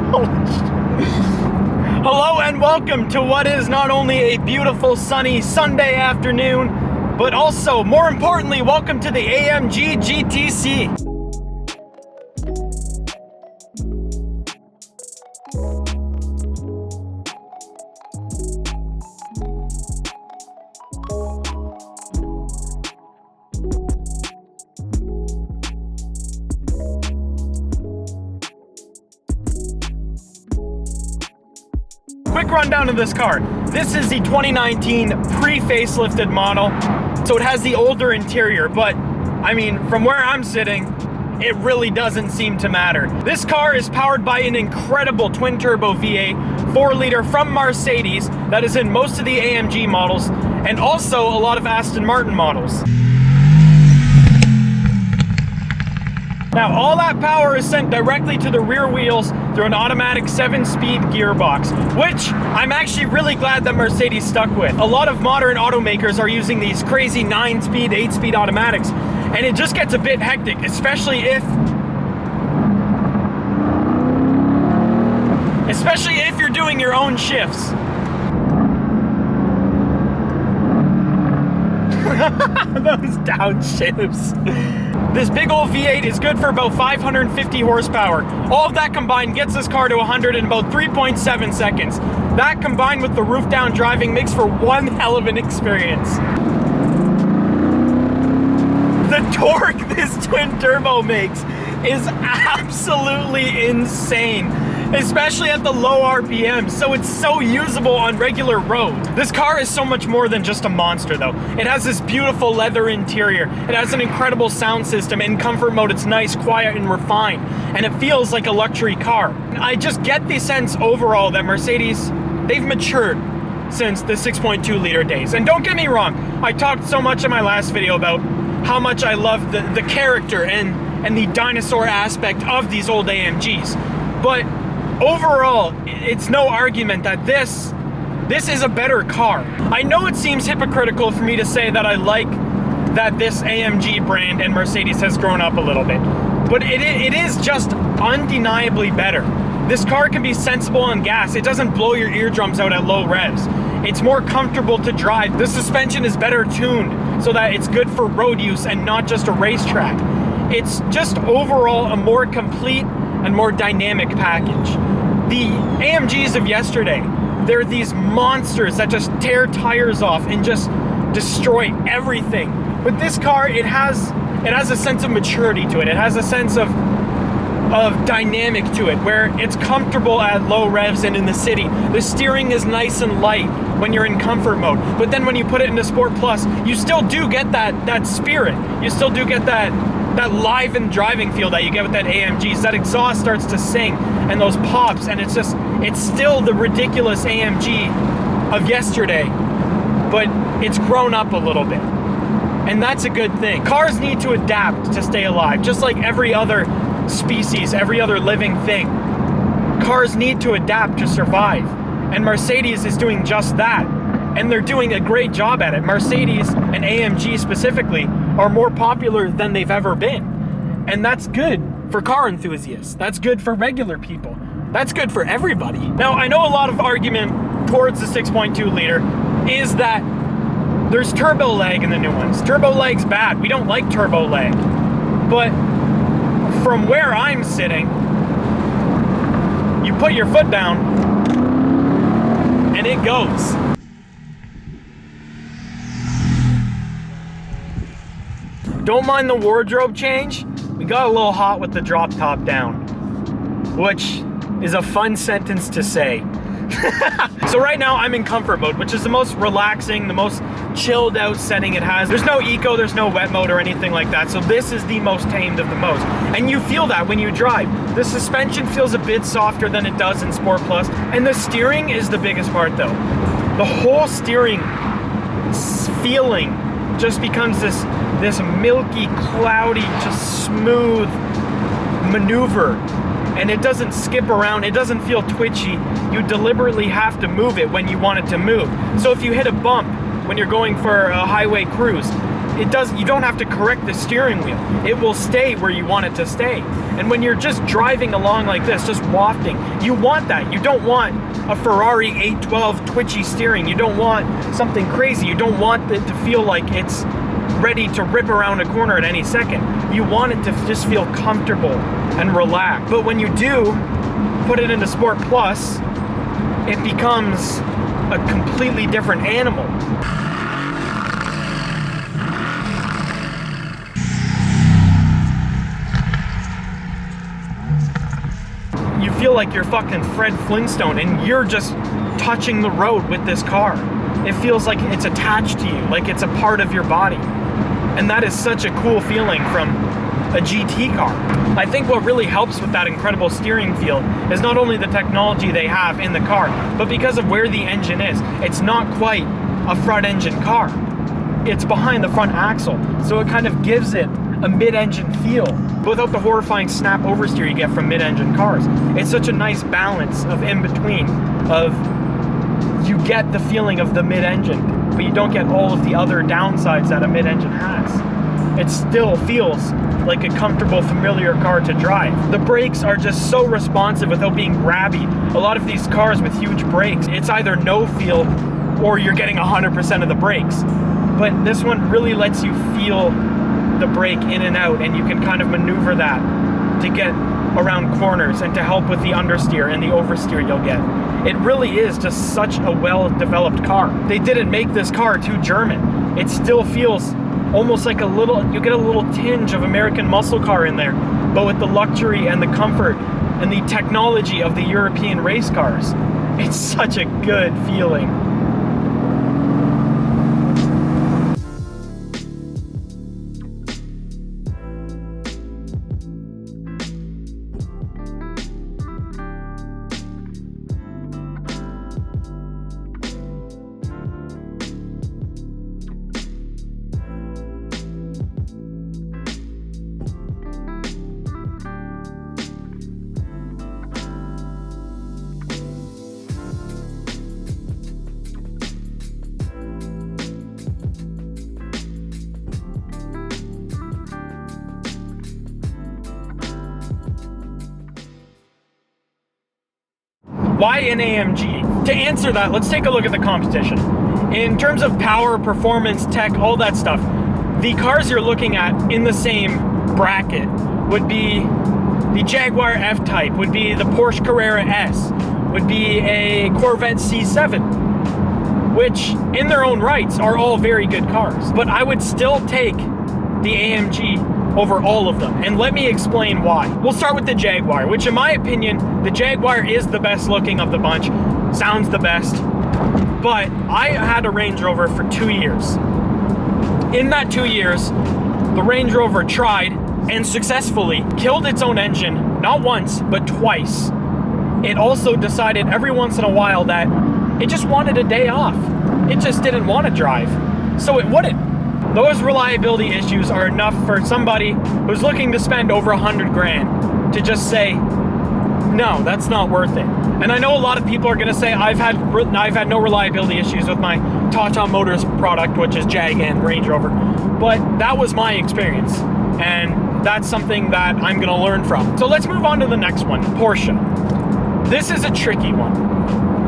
Hello and welcome to what is not only a beautiful sunny Sunday afternoon, but also, more importantly, welcome to the AMG GTC. Quick rundown of this car. This is the 2019 pre-facelifted model, so it has the older interior, but I mean, from where I'm sitting, it really doesn't seem to matter. This car is powered by an incredible twin-turbo V8 4-liter from Mercedes that is in most of the AMG models, and also a lot of Aston Martin models. Now, all that power is sent directly to the rear wheels through an automatic 7-speed gearbox, which I'm actually really glad that Mercedes stuck with. A lot of modern automakers are using these crazy 9-speed, 8-speed automatics, and it just gets a bit hectic, especially if you're doing your own shifts. Those downshifts. This big old V8 is good for about 550 horsepower. All of that combined gets this car to 100 in about 3.7 seconds. That combined with the roof down driving makes for one hell of an experience. The torque this twin turbo makes is absolutely insane, especially at the low RPM, so it's so usable on regular roads. This car is so much more than just a monster though. It has this beautiful leather interior, it has an incredible sound system. In comfort mode it's nice, quiet, and refined, and it feels like a luxury car. I just get the sense overall that Mercedes, they've matured since the 6.2 liter days. And don't get me wrong, I talked so much in my last video about how much I love the character and the dinosaur aspect of these old AMGs, but overall, it's no argument that this is a better car. I know it seems hypocritical for me to say that I like that this AMG brand and Mercedes has grown up a little bit, but it is just undeniably better. This car can be sensible on gas. It doesn't blow your eardrums out at low revs. It's more comfortable to drive. The suspension is better tuned so that it's good for road use and not just a racetrack. It's just overall a more complete and more dynamic package. The AMGs of yesterday, they're these monsters that just tear tires off and just destroy everything. But this car, it has a sense of maturity to it. It has a sense of dynamic to it, where it's comfortable at low revs and in the city. The steering is nice and light when you're in comfort mode, but then when you put it into Sport Plus, you still do get that spirit. You still do get that live and driving feel that you get with that AMG. That exhaust starts to sing and those pops, and it's still the ridiculous AMG of yesterday, but it's grown up a little bit, and that's a good thing. Cars need to adapt to stay alive, just like every other species, every other living thing. Cars need to adapt to survive, and Mercedes is doing just that, and they're doing a great job at it. Mercedes and AMG specifically are more popular than they've ever been, and that's good for car enthusiasts. That's good for regular people. That's good for everybody. Now, I know a lot of argument towards the 6.2 liter is that there's turbo lag in the new ones. Turbo lag's bad. We don't like turbo lag. But from where I'm sitting, you put your foot down and it goes. Don't mind the wardrobe change. We got a little hot with the drop top down, which is a fun sentence to say. So right now I'm in comfort mode, which is the most relaxing, the most chilled out setting it has. There's no eco, there's no wet mode or anything like that. So this is the most tamed of the most. And you feel that when you drive. The suspension feels a bit softer than it does in Sport Plus. And the steering is the biggest part though. The whole steering feeling just becomes this milky, cloudy, just smooth maneuver. And it doesn't skip around, it doesn't feel twitchy. You deliberately have to move it when you want it to move. So if you hit a bump when you're going for a highway cruise, you don't have to correct the steering wheel. It will stay where you want it to stay. And when you're just driving along like this, just wafting, you want that. You don't want a Ferrari 812 twitchy steering. You don't want something crazy. You don't want it to feel like it's ready to rip around a corner at any second. You want it to just feel comfortable and relaxed. But when you do put it into Sport Plus, it becomes a completely different animal. You feel like you're fucking Fred Flintstone and you're just touching the road with this car. It feels like it's attached to you, like it's a part of your body. And that is such a cool feeling from a GT car. I think what really helps with that incredible steering feel is not only the technology they have in the car, but because of where the engine is. It's not quite a front engine car. It's behind the front axle, so it kind of gives it a mid-engine feel without the horrifying snap oversteer you get from mid-engine cars. It's such a nice balance of in-between, of you get the feeling of the mid-engine, but you don't get all of the other downsides that a mid-engine has. It still feels like a comfortable, familiar car to drive. The brakes are just so responsive without being grabby. A lot of these cars with huge brakes, it's either no feel or you're getting 100% of the brakes. But this one really lets you feel the brake in and out, and you can kind of maneuver that to get around corners and to help with the understeer and the oversteer you'll get. It really is just such a well-developed car. They didn't make this car too German. It still feels almost like you get a little tinge of American muscle car in there, but with the luxury and the comfort and the technology of the European race cars. It's such a good feeling. Why an AMG? To answer that, let's take a look at the competition. In terms of power, performance, tech, all that stuff, the cars you're looking at in the same bracket would be the Jaguar F-Type, would be the Porsche Carrera S, would be a Corvette C7, which in their own rights are all very good cars. But I would still take the AMG over all of them, and let me explain why. We'll start with the Jaguar, which in my opinion, the Jaguar is the best looking of the bunch, sounds the best, but I had a Range Rover for 2 years. In that 2 years, the Range Rover tried and successfully killed its own engine, not once, but twice. It also decided every once in a while that it just wanted a day off. It just didn't want to drive, so it wouldn't. Those reliability issues are enough for somebody who's looking to spend over 100 grand to just say, no, that's not worth it. And I know a lot of people are going to say, I've had no reliability issues with my Tata Motors product, which is Jag and Range Rover, but that was my experience, and that's something that I'm going to learn from. So let's move on to the next one, Porsche. This is a tricky one.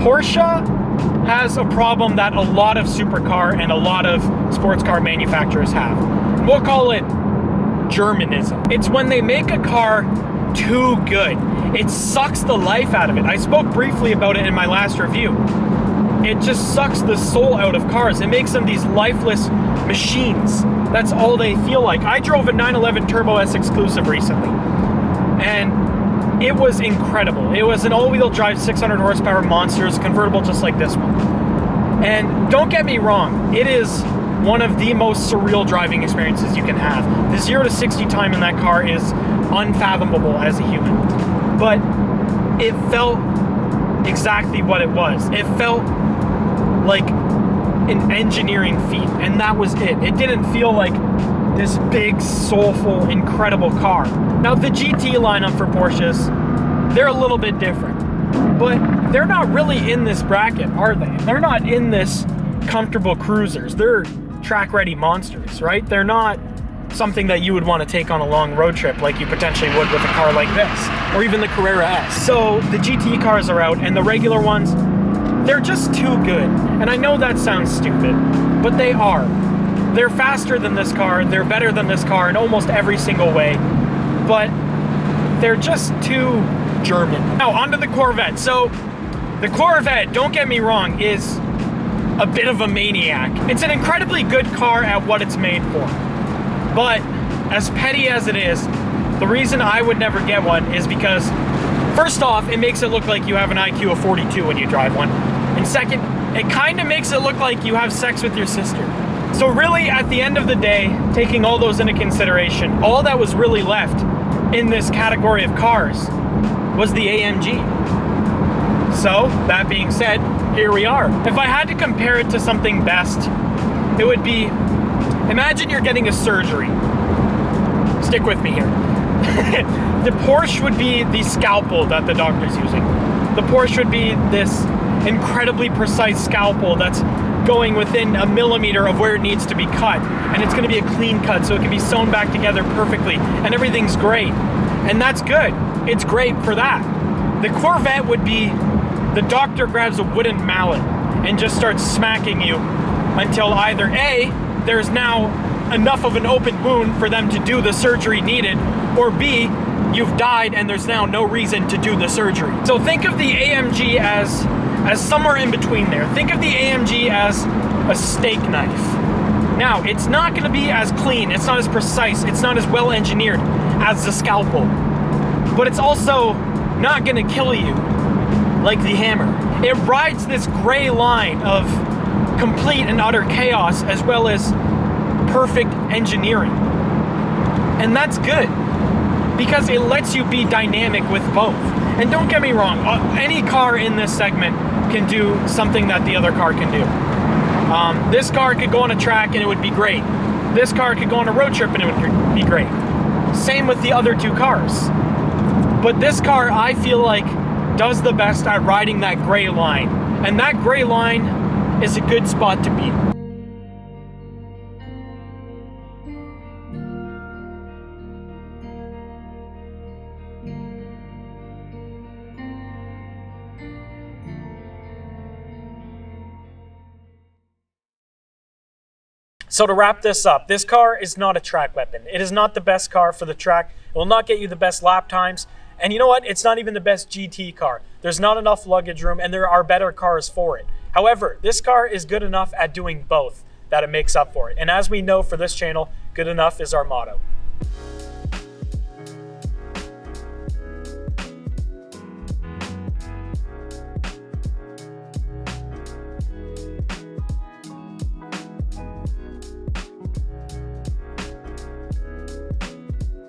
Porsche has a problem that a lot of supercar and a lot of sports car manufacturers have. We'll call it Germanism. It's when they make a car too good. It sucks the life out of it. I spoke briefly about it in my last review. It just sucks the soul out of cars. It makes them these lifeless machines. That's all they feel like. I drove a 911 Turbo S Exclusive recently, and it was incredible. It was an all-wheel drive 600 horsepower monster. It's convertible just like this one. And don't get me wrong, it is one of the most surreal driving experiences you can have. The 0 to 60 time in that car is unfathomable as a human. But it felt exactly what it was. It felt like an engineering feat, and that was it. It didn't feel like this big, soulful, incredible car. Now, the GT lineup for Porsches, they're a little bit different, but they're not really in this bracket, are they? They're not in this comfortable cruisers. They're track-ready monsters, right? They're not something that you would want to take on a long road trip like you potentially would with a car like this, or even the Carrera S. So the GT cars are out, and the regular ones, they're just too good. And I know that sounds stupid, but they are. They're faster than this car, they're better than this car in almost every single way, but they're just too German. Now, onto the Corvette. So, the Corvette, don't get me wrong, is a bit of a maniac. It's an incredibly good car at what it's made for. But, as petty as it is, the reason I would never get one is because, first off, it makes it look like you have an IQ of 42 when you drive one. And second, it kind of makes it look like you have sex with your sister. So really, at the end of the day, taking all those into consideration, all that was really left in this category of cars was the AMG. So, that being said, here we are. If I had to compare it to something best, it would be, imagine you're getting a surgery. Stick with me here. The Porsche would be the scalpel that the doctor's using. The Porsche would be this incredibly precise scalpel that's going within a millimeter of where it needs to be cut, and it's going to be a clean cut so it can be sewn back together perfectly, and everything's great, and that's good. It's great for that. The Corvette would be the doctor grabs a wooden mallet and just starts smacking you until either A, there's now enough of an open wound for them to do the surgery needed, or B, you've died and there's now no reason to do the surgery. So think of the AMG as somewhere in between there. Think of the AMG as a steak knife. Now, it's not going to be as clean, it's not as precise, it's not as well engineered as the scalpel, but it's also not going to kill you like the hammer. It rides this gray line of complete and utter chaos as well as perfect engineering. And that's good, because it lets you be dynamic with both. And don't get me wrong, any car in this segment can do something that the other car can do. This car could go on a track and it would be great. This car could go on a road trip and it would be great. Same with the other two cars. But this car, I feel like, does the best at riding that gray line. And that gray line is a good spot to be. So to wrap this up, this car is not a track weapon. It is not the best car for the track. It will not get you the best lap times. And you know what? It's not even the best GT car. There's not enough luggage room, and there are better cars for it. However, this car is good enough at doing both that it makes up for it. And as we know for this channel, good enough is our motto.